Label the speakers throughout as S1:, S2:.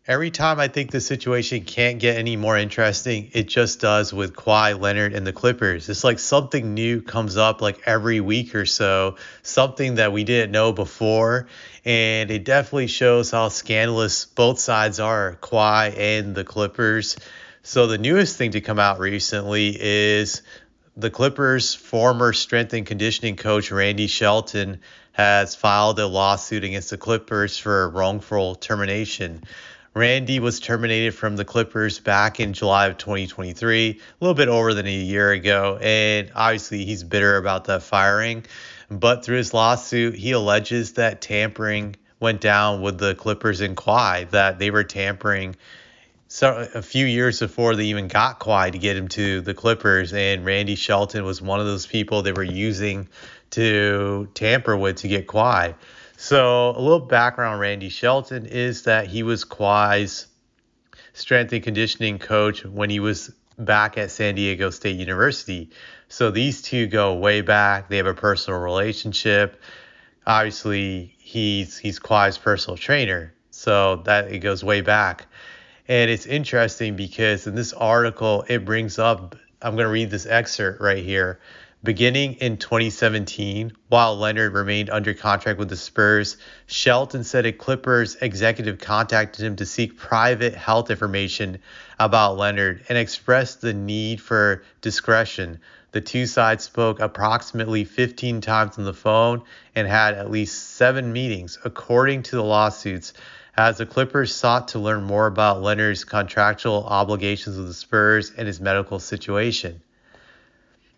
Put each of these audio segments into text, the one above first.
S1: Every time I think the situation can't get any more interesting, it just does with Kawhi Leonard and the Clippers. It's like something new comes up like every week or so, something that we didn't know before. And it definitely shows how scandalous both sides are, Kawhi and the Clippers. So the newest thing to come out recently is the Clippers' former strength and conditioning coach, Randy Shelton, has filed a lawsuit against the Clippers for wrongful termination. Randy was terminated from the Clippers back in July of 2023, a little bit over than a year ago, and obviously he's bitter about that firing. But through his lawsuit, he alleges that tampering went down with the Clippers and Kawhi, that they were tampering a few years before they even got Kawhi to get him to the Clippers, and Randy Shelton was one of those people they were using to tamper with to get Kawhi. So a little background on Randy Shelton is that he was Kawhi's strength and conditioning coach when he was back at San Diego State University. So these two go way back. They have a personal relationship. Obviously, he's Kawhi's personal trainer. So that it goes way back. And it's interesting because in this article, it brings up, I'm going to read this excerpt right here. Beginning in 2017, while Leonard remained under contract with the Spurs, Shelton said a Clippers executive contacted him to seek private health information about Leonard and expressed the need for discretion. The two sides spoke approximately 15 times on the phone and had at least 7 meetings, according to the lawsuits, as the Clippers sought to learn more about Leonard's contractual obligations with the Spurs and his medical situation.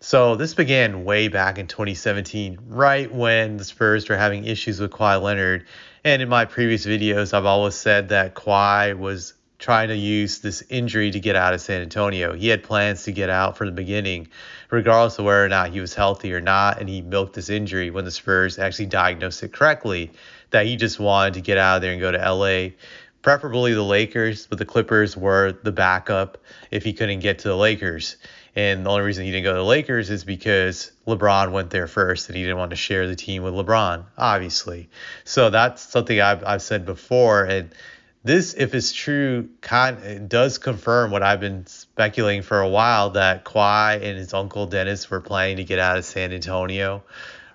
S1: So this began way back in 2017, right when the Spurs were having issues with Kawhi Leonard. And in my previous videos, I've always said that Kawhi was trying to use this injury to get out of San Antonio. He had plans to get out from the beginning, regardless of whether or not he was healthy or not. And he milked this injury when the Spurs actually diagnosed it correctly, that he just wanted to get out of there and go to LA, preferably the Lakers, but the Clippers were the backup if he couldn't get to the Lakers. And the only reason he didn't go to the Lakers is because LeBron went there first and he didn't want to share the team with LeBron, obviously. So that's something I've said before. And this, if it's true, it does confirm what I've been speculating for a while, that Kawhi and his uncle Dennis were planning to get out of San Antonio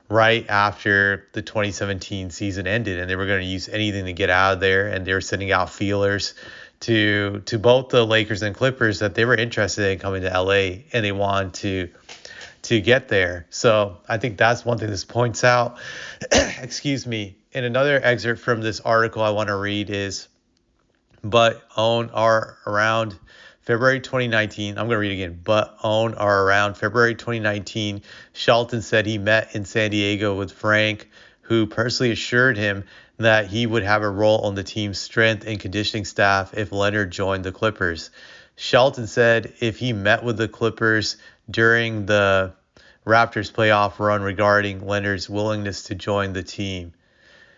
S1: right after the 2017 season ended. And they were going to use anything to get out of there. And they were sending out feelers to both the Lakers and Clippers that they were interested in coming to LA and they wanted to get there. So I think that's one thing this points out. Excuse me. And another excerpt from this article I want to read is, but on or around February 2019, I'm going to read again, but on or around February 2019, Shelton said he met in San Diego with Frank, who personally assured him that he would have a role on the team's strength and conditioning staff if Leonard joined the Clippers. Shelton said if he met with the Clippers during the Raptors playoff run regarding Leonard's willingness to join the team.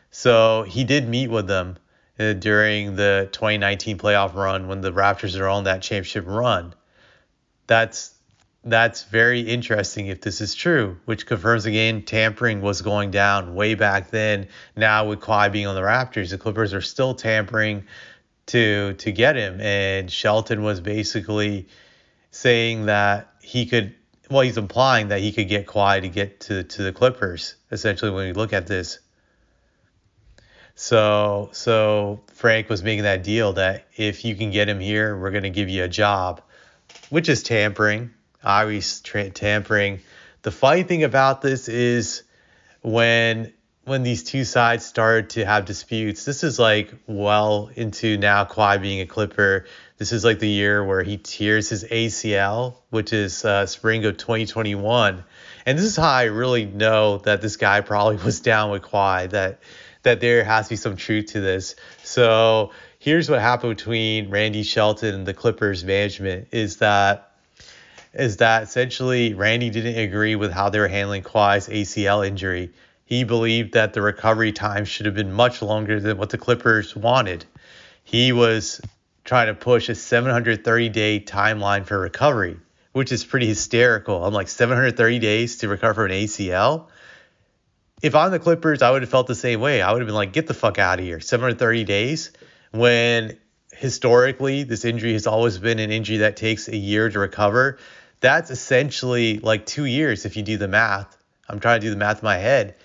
S1: So he did meet with them during the 2019 playoff run when the Raptors are on that championship run. That's very interesting if this is true, which confirms again tampering was going down way back then. Now with Kawhi being on the Raptors, the Clippers are still tampering to get him. And Shelton was basically saying that he's implying that he could get Kawhi to get to the Clippers, essentially, when we look at this. So Frank was making that deal that if you can get him here, we're going to give you a job, which is tampering. Obviously tampering. The funny thing about this is when these two sides started to have disputes, this is like well into now Kawhi being a Clipper. This is like the year where he tears his ACL, which is spring of 2021. And this is how I really know that this guy probably was down with Kawhi, that there has to be some truth to this. So here's what happened between Randy Shelton and the Clippers management is that essentially Randy didn't agree with how they were handling Kawhi's ACL injury. He believed that the recovery time should have been much longer than what the Clippers wanted. He was trying to push a 730-day timeline for recovery, which is pretty hysterical. I'm like, 730 days to recover from an ACL? If I'm the Clippers, I would have felt the same way. I would have been like, get the fuck out of here. 730 days when historically, this injury has always been an injury that takes a year to recover. That's essentially like 2 years if you do the math. I'm trying to do the math in my head.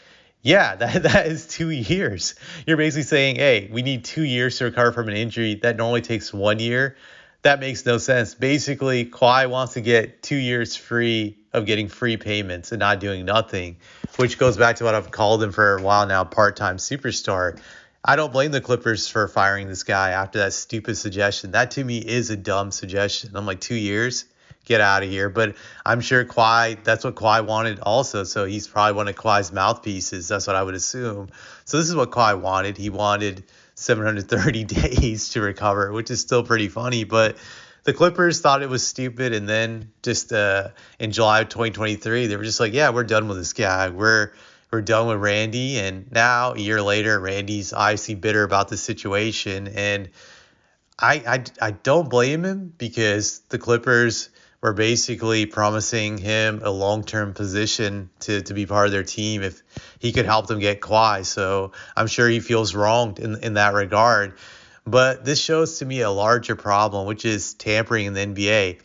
S1: Yeah, that is 2 years. You're basically saying, hey, we need 2 years to recover from an injury that normally takes 1 year. That makes no sense. Basically, Kawhi wants to get 2 years free of getting free payments and not doing nothing, which goes back to what I've called him for a while now, part-time superstar. I don't blame the Clippers for firing this guy after that stupid suggestion. That to me is a dumb suggestion. I'm like, 2 years? Get out of here. But I'm sure Kawhi, that's what Kawhi wanted also. So he's probably one of Kawhi's mouthpieces. That's what I would assume. So this is what Kawhi wanted. He wanted 730 days to recover, which is still pretty funny. But the Clippers thought it was stupid. And then just in July of 2023, they were just like, yeah, we're done with this guy. We're done with Randy. And now, a year later, Randy's obviously bitter about the situation. And I don't blame him because the Clippers were basically promising him a long-term position to be part of their team if he could help them get Kawhi. So I'm sure he feels wronged in that regard. But this shows to me a larger problem, which is tampering in the NBA.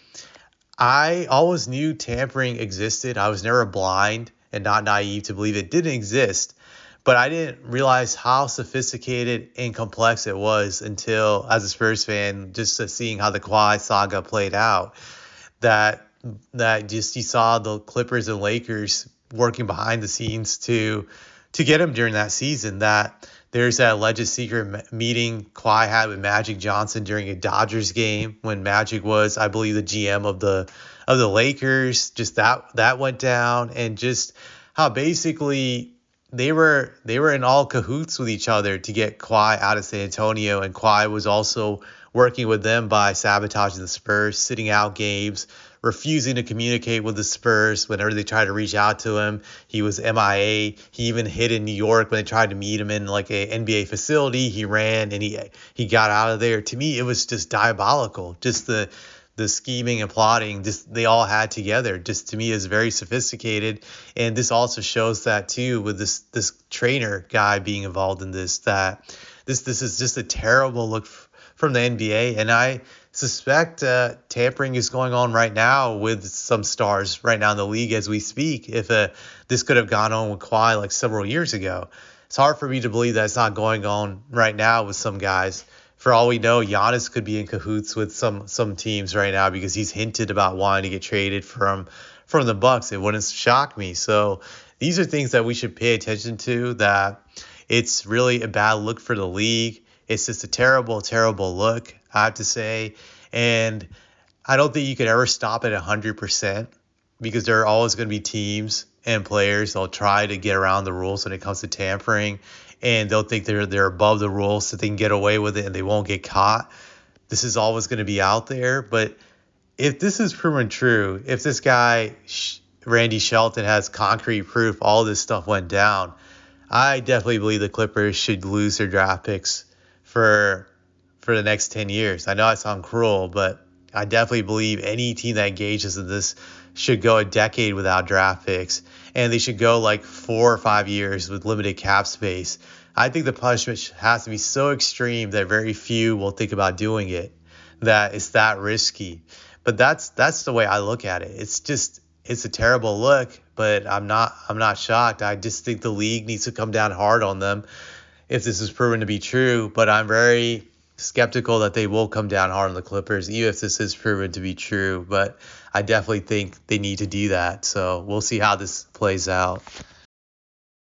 S1: I always knew tampering existed. I was never blind and not naive to believe it didn't exist. But I didn't realize how sophisticated and complex it was until, as a Spurs fan, just seeing how the Kawhi saga played out. That just you saw the Clippers and Lakers working behind the scenes to get him during that season. That there's that alleged secret meeting Kawhi had with Magic Johnson during a Dodgers game when Magic was, I believe, the GM of the Lakers. Just that went down, and just how basically they were in all cahoots with each other to get Kawhi out of San Antonio, and Kawhi was also working with them by sabotaging the Spurs, sitting out games, refusing to communicate with the Spurs whenever they tried to reach out to him. He was MIA. He even hid in New York when they tried to meet him in like a NBA facility. He ran and he got out of there. To me, it was just diabolical. Just the scheming and plotting, just they all had together. Just to me is very sophisticated. And this also shows that too with this trainer guy being involved in this, that this is just a terrible look from the NBA. And I suspect tampering is going on right now with some stars right now in the league as we speak. If this could have gone on with Kawhi like several years ago, it's hard for me to believe that it's not going on right now with some guys. For all we know, Giannis could be in cahoots with some teams right now because he's hinted about wanting to get traded from the Bucks. It wouldn't shock me. So these are things that we should pay attention to, that it's really a bad look for the league. It's just a terrible, terrible look, I have to say. And I don't think you could ever stop at 100% because there are always going to be teams and players that'll try to get around the rules when it comes to tampering. And they'll think they're above the rules so they can get away with it and they won't get caught. This is always going to be out there. But if this is proven true, if this guy, Randy Shelton, has concrete proof all this stuff went down, I definitely believe the Clippers should lose their draft picks for the next 10 years. I know I sound cruel, but I definitely believe any team that engages in this should go a decade without draft picks, and they should go like 4 or 5 years with limited cap space. I think the punishment has to be so extreme that very few will think about doing it, that it's that risky. But that's the way I look at it. It's a terrible look, but I'm not shocked. I just think the league needs to come down hard on them if this is proven to be true. But I'm very skeptical that they will come down hard on the Clippers, even if this is proven to be true. But I definitely think they need to do that. So we'll see how this plays out.